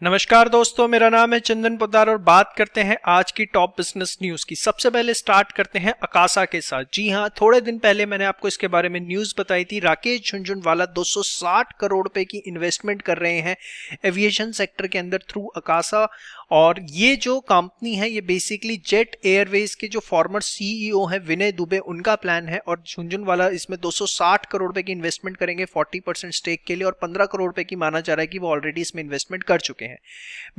नमस्कार दोस्तों, मेरा नाम है चंदन पोद्दार और बात करते हैं आज की टॉप बिजनेस न्यूज की। सबसे पहले स्टार्ट करते हैं अकासा के साथ। जी हां, थोड़े दिन पहले मैंने आपको इसके बारे में न्यूज बताई थी। राकेश झुनझुनवाला 260 करोड़ रुपए की इन्वेस्टमेंट कर रहे हैं एविएशन सेक्टर के अंदर थ्रू अकासा। और ये जो कंपनी है ये बेसिकली जेट एयरवेज के जो फॉर्मर सीईओ हैं विनय दुबे, उनका प्लान है। और झुनझुनवाला इसमें 260 करोड़ रुपए की इन्वेस्टमेंट करेंगे 40% स्टेक के लिए, और 15 करोड़ रुपए की माना जा रहा है कि वो ऑलरेडी इसमें इन्वेस्टमेंट कर चुके हैं।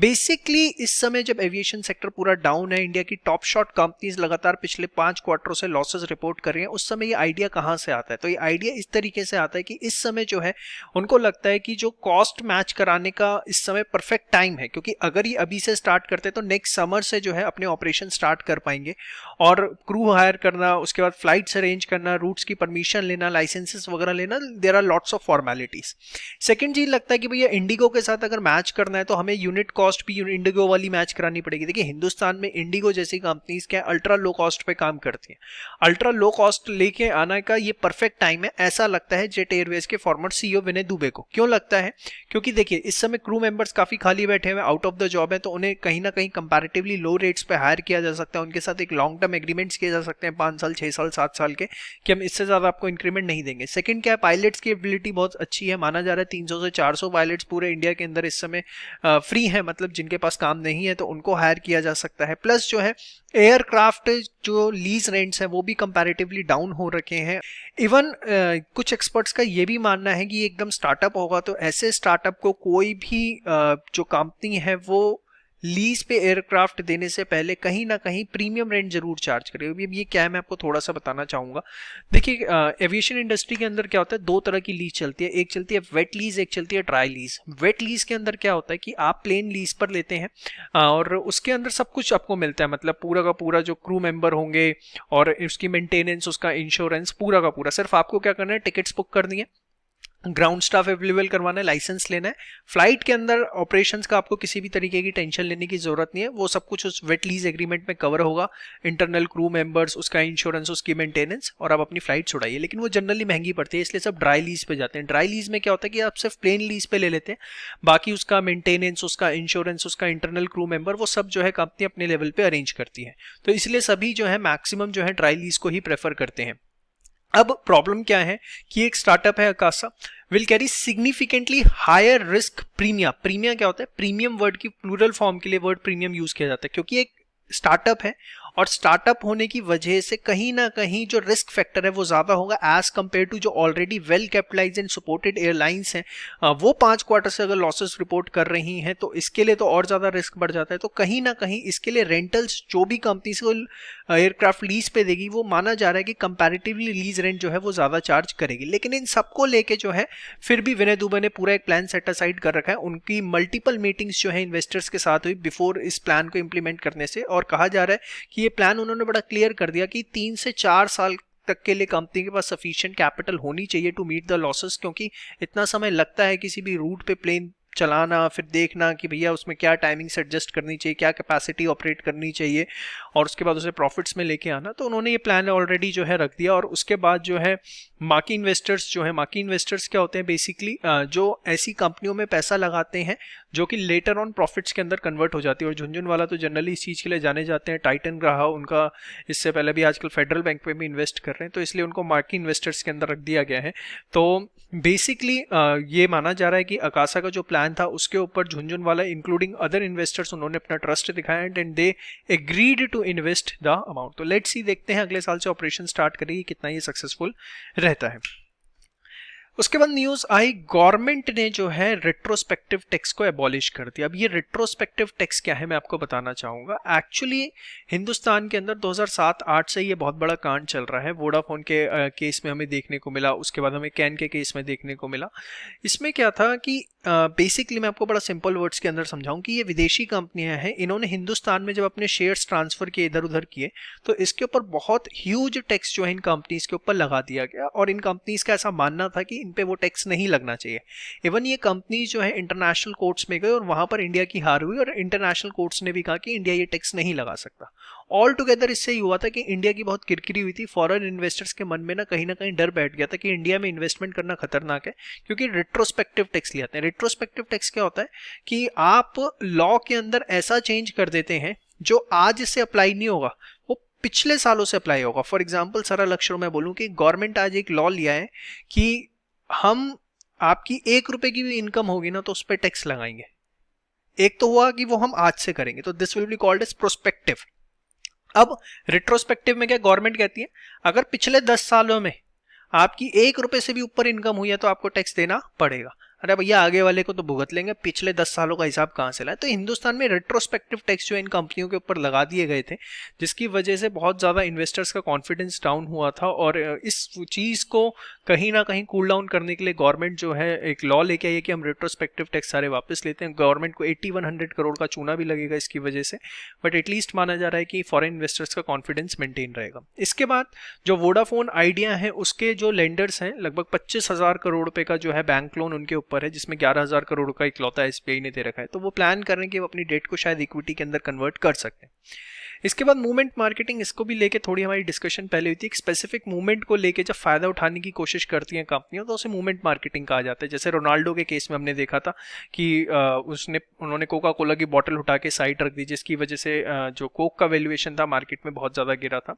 बेसिकली इस समय जब एविएशन सेक्टर पूरा डाउन है, इंडिया की टॉप शॉट कंपनीज लगातार पिछले 5 क्वार्टरों से लॉसेस रिपोर्ट कर रही हैं, उस समय ये आइडिया कहां से आता है? तो ये आइडिया इस तरीके से आता है कि इस समय जो है उनको लगता है कि जो कॉस्ट मैच कराने का इस समय परफेक्ट टाइम है, क्योंकि अगर ये अभी से स्टार्ट करते हैं तो नेक्स्ट समर से जो है अपने ऑपरेशन स्टार्ट कर पाएंगे। और क्रू हायर करना, उसके बाद फ्लाइट्स अरेंज करना, रूट्स की परमिशन लेना, लाइसेंसेस वगैरह लेना, there are lots of formalities. Second चीज लगता है कि भैया इंडिगो के साथ अगर मैच करना है तो हमें यूनिट कॉस्ट भी इंडिगो वाली मैच करानी पड़ेगी। देखिए, हिंदुस्तान में इंडिगो जैसी कंपनीज क्या अल्ट्रा लो कॉस्ट पे काम करती हैं। अल्ट्रा लो कॉस्ट लेके आने का ये परफेक्ट टाइम है, ऐसा लगता है जेट एयरवेज के फॉर्मर सीईओ विनय दुबे को। क्यों लगता है? क्योंकि देखिए, इस समय क्रू मेंबर्स काफी खाली बैठे हुए, आउट ऑफ द जॉब है, तो उन्हें कहीं ना कहीं कंपैरेटिवली लो रेट्स पे हायर किया जा सकता है। उनके साथ एक लॉन्ग टर्म एग्रीमेंट्स किए जा सकते हैं 5 साल, 6 साल, 7 साल के, कि हम इससे ज्यादा आपको इंक्रीमेंट नहीं देंगे। सेकंड क्या है, पायलट्स की एबिलिटी बहुत अच्छी है। माना जा रहा है 300 से 400 पायलट्स पूरे इंडिया के अंदर इस समय फ्री है, मतलब जिनके पास काम नहीं है तो उनको हायर किया जा सकता है। प्लस जो है एयरक्राफ्ट जो लीज रेंट्स हैं वो भी कंपैरेटिवली डाउन हो रखे हैं। इवन कुछ एक्सपर्ट्स का ये भी मानना है कि ये एकदम स्टार्टअप होगा, तो ऐसे स्टार्टअप को कोई भी जो कंपनी है वो लीज पे एयरक्राफ्ट देने से पहले कहीं ना कहीं प्रीमियम रेंट जरूर चार्ज करे। अभी ये क्या है मैं आपको थोड़ा सा बताना चाहूंगा। देखिए, एविएशन इंडस्ट्री के अंदर क्या होता है, दो तरह की लीज चलती है। एक चलती है वेट लीज, एक चलती है ड्राई लीज। वेट लीज के अंदर क्या होता है कि आप प्लेन लीज पर लेते हैं और उसके अंदर सब कुछ आपको मिलता है, मतलब पूरा का पूरा जो क्रू मेंबर होंगे और उसकी मेंटेनेंस, उसका इंश्योरेंस, पूरा का पूरा। सिर्फ आपको क्या करना है, टिकट्स बुक करनी है, ग्राउंड स्टाफ अवेलेबल करवाना है, लाइसेंस लेना है। फ्लाइट के अंदर ऑपरेशंस का आपको किसी भी तरीके की टेंशन लेने की जरूरत नहीं है, वो सब कुछ उस वेट लीज एग्रीमेंट में कवर होगा। इंटरनल क्रू मेंबर्स, उसका इंश्योरेंस, उसकी मेंटेनेंस, और आप अपनी फ्लाइट उड़ाइए। लेकिन वो जनरली महंगी पड़ती है, इसलिए सब ड्राई लीज पे जाते हैं। ड्राई लीज में क्या होता है कि आप सिर्फ प्लेन लीज पे ले लेते हैं, बाकी उसका मेंटेनेंस, उसका इंश्योरेंस, उसका इंटरनल क्रू मेंबर, वो सब जो है कंपनी अपने लेवल पे अरेंज करती है। तो इसलिए सभी जो है मैक्सिमम जो है ड्राई लीज को ही प्रेफर करते हैं। अब प्रॉब्लम क्या है कि एक स्टार्टअप है Akasa, will carry significantly higher risk premia. Premia क्या होता है? प्रीमियम वर्ड की प्लूरल फॉर्म के लिए वर्ड प्रीमियम यूज किया जाता है, क्योंकि एक स्टार्टअप है और स्टार्टअप होने की वजह से कहीं ना कहीं जो रिस्क फैक्टर है वो ज्यादा होगा एज कंपेयर टू जो already well capitalised and supported airlines हैं। वो 5 क्वार्टर से अगर लॉसेस रिपोर्ट कर रही हैं तो इसके लिए तो और ज्यादा रिस्क बढ़ जाता है। तो कहीं ना कहीं इसके लिए रेंटल्स जो भी कंपनी से एयरक्राफ्ट लीज पे देगी, वो माना जा रहा है कि कंपैरेटिवली लीज रेंट जो है वो ज्यादा चार्ज करेगी। लेकिन इन सबको लेके जो है फिर भी विनय दुबे ने पूरा एक प्लान सेट असाइड कर रखा है। उनकी मल्टीपल मीटिंग्स जो है इन्वेस्टर्स के साथ हुई बिफोर इस प्लान को इंप्लीमेंट करने से, और कहा जा रहा है कि ये प्लान उन्होंने बड़ा क्लियर कर दिया कि 3 से 4 साल तक के लिए कंपनी के पास सफिशिएंट कैपिटल होनी चाहिए टू मीट द लॉसेस। क्योंकि इतना समय लगता है किसी भी रूट पे प्लेन चलाना, फिर देखना कि भैया उसमें क्या टाइमिंग से एडजस्ट करनी चाहिए, क्या कैपेसिटी ऑपरेट करनी चाहिए, और उसके बाद उसे प्रॉफिट्स में लेके आना। तो उन्होंने ये प्लान ऑलरेडी जो है रख दिया। और उसके बाद जो है मार्की इन्वेस्टर्स जो है, मार्की इन्वेस्टर्स क्या होते हैं बेसिकली, जो ऐसी कंपनियों में पैसा लगाते हैं जो कि लेटर ऑन प्रॉफिट्स के अंदर कन्वर्ट हो जाती है। और झुनझुनवाला तो जनरली इस चीज़ के लिए जाने जाते हैं। टाइटन ग्राहा उनका इससे पहले भी आजकल फेडरल बैंक पे भी इन्वेस्ट कर रहे हैं, तो इसलिए उनको मार्की इन्वेस्टर्स के अंदर रख दिया गया है। तो बेसिकली ये माना जा रहा है कि अकासा का जो प्लान था उसके ऊपर झुनझुनवाला इंक्लूडिंग अदर इन्वेस्टर्स उन्होंने अपना ट्रस्ट दिखाया and they agreed to invest the amount. तो लेट्स सी, देखते हैं अगले साल से ऑपरेशन स्टार्ट करेगी कितना ये सक्सेसफुल रहता है। उसके बाद न्यूज आई, गवर्नमेंट ने जो है रेट्रोस्पेक्टिव टैक्स को एबॉलिश कर दिया। अब ये रेट्रोस्पेक्टिव टैक्स क्या है मैं आपको बताना चाहूंगा। एक्चुअली हिंदुस्तान के अंदर 2007-8 से ये बहुत बड़ा कांड चल रहा है। वोडाफोन के केस में हमें देखने को मिला, उसके बाद हमें कैन के केस में देखने को मिला। इसमें क्या था कि बेसिकली मैं आपको बड़ा सिंपल वर्ड्स के अंदर समझाऊं कि ये विदेशी कंपनियां हैं, इन्होंने हिंदुस्तान में जब अपने शेयर्स ट्रांसफर किए इधर उधर किए तो इसके ऊपर बहुत ह्यूज टैक्स जो है इन कंपनीज के ऊपर लगा दिया गया। और इन कंपनीज का ऐसा मानना था कि इन पे वो टैक्स नहीं लगना चाहिए। इवन ये कंपनी जो है इंटरनेशनल कोर्ट्स में गए और वहां पर इंडिया की हार हुई और इंटरनेशनल कोर्ट्स ने भी कहा कि इंडिया ये टैक्स नहीं लगा सकता। ऑल टुगेदर इससे ही हुआ था कि इंडिया की बहुत किरकिरी हुई थी, फॉरेन इन्वेस्टर्स के मन में ना कहीं डर बैठ गया था कि इंडिया में इन्वेस्टमेंट करना खतरनाक है, क्योंकि रिट्रोस्पेक्टिव टैक्स ले आते हैं। रिट्रोस्पेक्टिव टैक्स क्या होता है कि आप लॉ के अंदर ऐसा चेंज कर देते हैं जो आज इससे अप्लाई नहीं होगा, वो पिछले सालों से अप्लाई होगा। फॉर एग्जाम्पल सरल अक्षरों में बोलूं कि गवर्नमेंट आज एक लॉ लिया है कि हम आपकी 1 रुपए की भी इनकम होगी ना तो उस पर टैक्स लगाएंगे। एक तो हुआ कि वो हम आज से करेंगे, तो this will be called as prospective. अब रिट्रोस्पेक्टिव में क्या गवर्नमेंट कहती है, अगर पिछले 10 सालों में आपकी 1 रुपए से भी ऊपर इनकम हुई है तो आपको टैक्स देना पड़ेगा। अरे भैया आगे वाले को तो भुगत लेंगे, पिछले 10 सालों का हिसाब कहां से लाए। तो हिंदुस्तान में रेट्रोस्पेक्टिव टैक्स जो इन कंपनियों के ऊपर लगा दिए गए थे, जिसकी वजह से बहुत ज्यादा इन्वेस्टर्स का कॉन्फिडेंस डाउन हुआ था। और इस चीज को कहीं ना कहीं कूल डाउन करने के लिए गवर्नमेंट जो है एक लॉ लेके आई है कि हम रेट्रोस्पेक्टिव टैक्स सारे वापस लेते हैं। गवर्नमेंट को 8100 करोड़ का चूना भी लगेगा इसकी वजह से, बट एटलीस्ट माना जा रहा है कि फॉरेन इन्वेस्टर्स का कॉन्फिडेंस मेंटेन रहेगा। इसके बाद जो वोडाफोन आइडिया है उसके जो लेंडर्स हैं, लगभग 25,000 करोड़ रुपए का जो है बैंक लोन उनके ऊपर है, जिसमें 11,000 करोड़ का इकलौता एसबीआई ने दे रखा है। तो वो प्लान कर रहे हैं कि वो अपनी डेट को शायद इक्विटी के अंदर कन्वर्ट कर सकते हैं। इसके बाद मूवमेंट मार्केटिंग, इसको भी लेके थोड़ी हमारी डिस्कशन पहले हुई थी। एक स्पेसिफिक मूवमेंट को लेके जब फायदा उठाने की कोशिश करती हैं कंपनियां तो उसे मूवमेंट मार्केटिंग कहा जाता है। जैसे रोनाल्डो के केस में हमने देखा था कि उन्होंने कोका कोला की बोतल उठा के साइड रख दी, जिसकी वजह से जो कोक का वैल्यूएशन था मार्केट में बहुत ज्यादा गिरा था।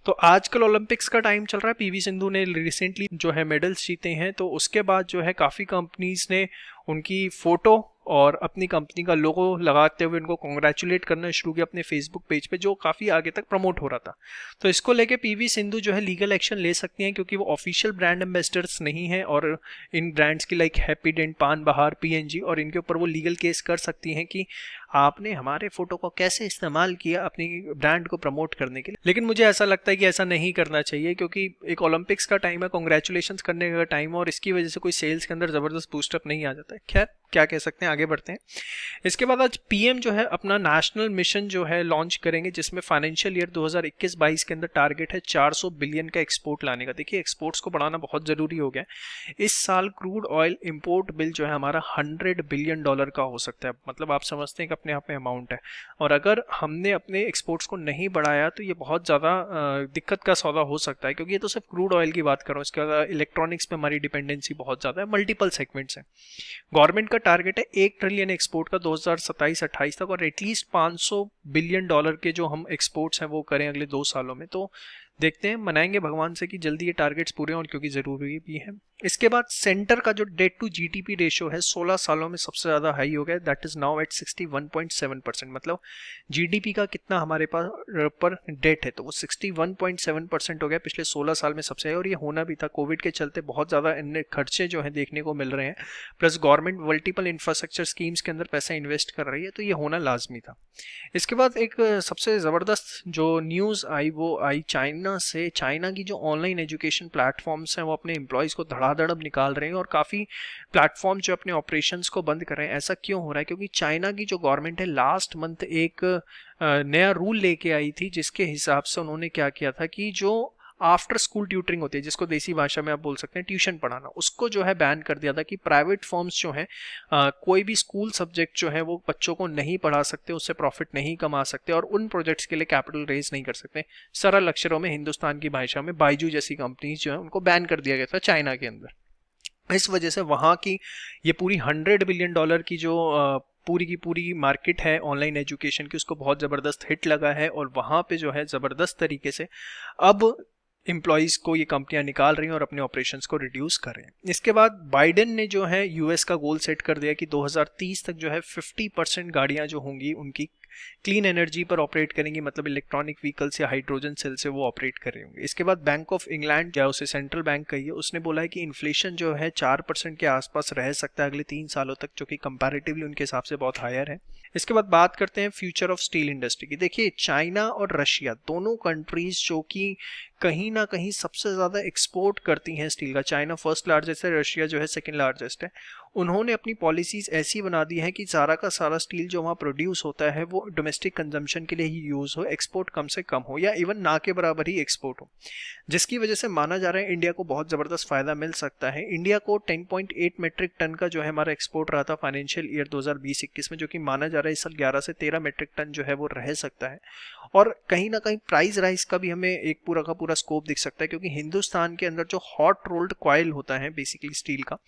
तो आजकल ओलंपिक्स का टाइम चल रहा है, पीवी सिंधु ने रिसेंटली जो है मेडल्स जीते हैं, तो उसके बाद जो है काफी कंपनीज ने उनकी फोटो और अपनी कंपनी का लोगो लगाते हुए उनको कॉन्ग्रेचुलेट करना शुरू किया अपने फेसबुक पेज पे, जो काफी आगे तक प्रमोट हो रहा था। तो इसको लेके पीवी सिंधु जो है लीगल एक्शन ले सकती हैं, क्योंकि वो ऑफिशियल ब्रांड एम्बेसडर्स नहीं है और इन ब्रांड्स की लाइक हैप्पीडेंट, पान बहार, पीएनजी, और इनके ऊपर वो लीगल केस कर सकती हैं कि आपने हमारे फोटो को कैसे इस्तेमाल किया अपनी ब्रांड को प्रमोट करने के लिए। लेकिन मुझे ऐसा लगता है कि ऐसा नहीं करना चाहिए, क्योंकि एक ओलंपिक्स का टाइम है, कॉन्ग्रेचुलेशंस करने का टाइम है, और इसकी वजह से कोई सेल्स के अंदर जबरदस्त बूस्टअप नहीं आ जाता है। खैर क्या कह सकते हैं, आगे बढ़ते हैं। इसके बाद आज पीएम जो है अपना नेशनल मिशन जो है लॉन्च करेंगे, जिसमें फाइनेंशियल ईयर 2021-22 के अंदर टारगेट है 400 बिलियन का एक्सपोर्ट लाने का। देखिए एक्सपोर्ट्स को बढ़ाना बहुत जरूरी हो गया है। इस साल क्रूड ऑयल इंपोर्ट बिल जो है हमारा $100 बिलियन का हो सकता है। मतलब आप समझते हैं कि अपने आप में अमाउंट है, और अगर हमने अपने एक्सपोर्ट्स को नहीं बढ़ाया तो ये बहुत ज़्यादा दिक्कत का सौदा हो सकता है, क्योंकि ये तो सिर्फ क्रूड ऑयल की बात कर रहा हूँ। इसके अलावा इलेक्ट्रॉनिक्स पे हमारी डिपेंडेंसी बहुत ज़्यादा है, मल्टीपल सेगमेंट्स हैं। गवर्नमेंट का टारगेट है 1 ट्रिलियन एक्सपोर्ट का 2027-28 तक, और एटलीस्ट $500 बिलियन के जो हम एक्सपोर्ट्स हैं वो करें अगले 2 सालों में। तो देखते हैं, मनाएंगे भगवान से कि जल्दी ये टारगेट्स पूरे हों, क्योंकि जरूरी भी है। इसके बाद सेंटर का जो डेट टू जीडीपी रेशियो है 16 सालों में सबसे ज्यादा हाई हो गया, दैट इज नाउ एट 61.7%। मतलब जीडीपी का कितना हमारे पास पर डेट है, तो वो 61.7% हो गया, पिछले 16 साल में सबसे है। और ये होना भी था, कोविड के चलते बहुत ज्यादा इन खर्चे जो है देखने को मिल रहे हैं, plus government multiple infrastructure schemes के अंदर पैसा इन्वेस्ट कर रही है, तो ये होना लाजमी था। इसके बाद एक सबसे जबरदस्त जो न्यूज आई वो आई चाइना से। चाइना की जो ऑनलाइन एजुकेशन प्लेटफॉर्म्स हैं वो अपने एम्प्लॉयज़ को धड़ाधड़ अब निकाल रहे हैं, और काफ़ी प्लेटफॉर्म जो अपने ऑपरेशंस को बंद कर रहे हैं। ऐसा क्यों हो रहा है, क्योंकि चाइना की जो गवर्नमेंट है लास्ट मंथ एक नया रूल लेके आई थी, जिसके हिसाब से उन्होंने क्या किया था कि जो आफ्टर स्कूल ट्यूटरिंग होती है, जिसको देसी भाषा में आप बोल सकते हैं ट्यूशन पढ़ाना, उसको जो है बैन कर दिया था कि प्राइवेट फर्म्स जो हैं कोई भी स्कूल सब्जेक्ट जो है वो बच्चों को नहीं पढ़ा सकते, उससे प्रॉफिट नहीं कमा सकते, और उन प्रोजेक्ट्स के लिए कैपिटल रेज नहीं कर सकते। सरल अक्षरों में हिंदुस्तान की भाषा में बाइजू जैसी कंपनीज जो है उनको बैन कर दिया गया था चाइना के अंदर। इस वजह से वहाँ की ये पूरी $100 बिलियन की जो पूरी की पूरी मार्केट है ऑनलाइन एजुकेशन की, उसको बहुत ज़बरदस्त हिट लगा है, और वहाँ पे जो है ज़बरदस्त तरीके से अब एम्प्लॉयज़ को ये कंपनियां निकाल रही हैं और अपने ऑपरेशंस को रिड्यूस कर रहे हैं। इसके बाद बाइडेन ने जो है यूएस का गोल सेट कर दिया कि 2030 तक जो है 50% गाड़ियां जो होंगी उनकी क्लीन एनर्जी पर ऑपरेट करेंगी, मतलब इलेक्ट्रॉनिक व्हीकल्स या हाइड्रोजन सेल से वो ऑपरेट कर रहे होंगे। इसके बाद बैंक ऑफ इंग्लैंड, या उसे सेंट्रल बैंक कहिए, उसने बोला है कि इन्फ्लेशन जो है 4% के आसपास रह सकता है अगले 3 सालों तक, जो कि कंपैरेटिवली उनके हिसाब से बहुत हायर है। इसके बाद बात करते हैं फ्यूचर ऑफ स्टील इंडस्ट्री की। देखिए चाइना और रशिया दोनों कंट्रीज जो कि कहीं ना कहीं सबसे ज़्यादा एक्सपोर्ट करती हैं स्टील का। चाइना फर्स्ट लार्जेस्ट है, रशिया जो है सेकंड लार्जेस्ट है। उन्होंने अपनी पॉलिसीज ऐसी बना दी है कि सारा का सारा स्टील जो वहाँ प्रोड्यूस होता है वो डोमेस्टिक कंजम्पशन के लिए ही यूज़ हो, एक्सपोर्ट कम से कम हो या इवन ना के बराबर ही एक्सपोर्ट हो, जिसकी वजह से माना जा रहा है इंडिया को बहुत ज़बरदस्त फ़ायदा मिल सकता है। इंडिया को 10.8 मेट्रिक टन का जो है हमारा एक्सपोर्ट रहा था फाइनेंशियल ईयर 2020-21 में, जो कि माना जा रहा है इस साल 11 से 13 मेट्रिक टन जो है वो रह सकता है। और कहीं ना कहीं प्राइस राइज का भी हमें एक पूरा का पूरा स्कोप दिख सकता है, क्योंकि हिंदुस्तान के अंदर जो हॉट रोल्ड कॉयल होता है बेसिकली स्टील का,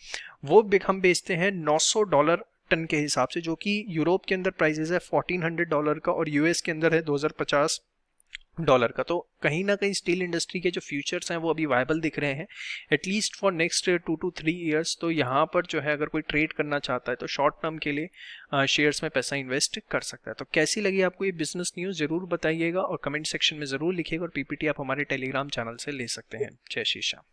वो हम बेचते हैं $900 टन के हिसाब से, जो कि यूरोप के अंदर प्राइसेस है $1400 का और यूएस के अंदर है $2050 का। तो कहीं ना कहीं स्टील इंडस्ट्री के जो फ्यूचर्स हैं वो अभी वायबल दिख रहे हैं at least for next 2 to 3 years. तो यहाँ पर जो है अगर कोई ट्रेड करना चाहता है तो शॉर्ट टर्म के लिए शेयर्स में पैसा इन्वेस्ट कर सकता है। तो कैसी लगी आपको ये बिजनेस न्यूज़ ज़रूर बताइएगा और कमेंट सेक्शन में ज़रूर लिखिएगा, और पीपीटी आप हमारे टेलीग्राम चैनल से ले सकते हैं। जय श्री श्याम।